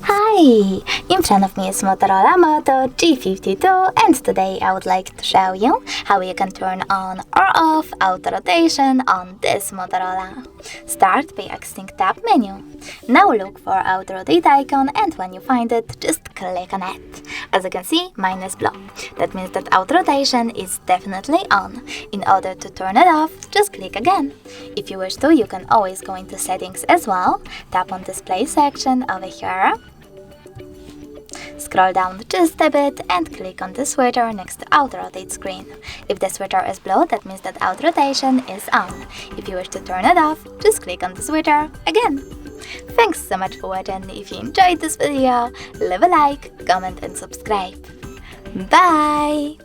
Hi! In front of me is Motorola Moto G52, and today I would like to show you how you can turn on or off auto rotation on this Motorola. Start by exiting tab menu. Now look for auto rotate icon, and when you find it, just click on it. As you can see, mine is blue. That means that auto rotation is definitely on. In order to turn it off, just click again. If you wish to, you can always go into settings as well. Tap on display section over here. Scroll down just a bit and click on the switcher next to auto rotate screen. If the switcher is blue, that means that auto rotation is on. If you wish to turn it off, just click on the switcher again. Thanks so much for watching. If you enjoyed this video, leave a like, comment and subscribe. Bye!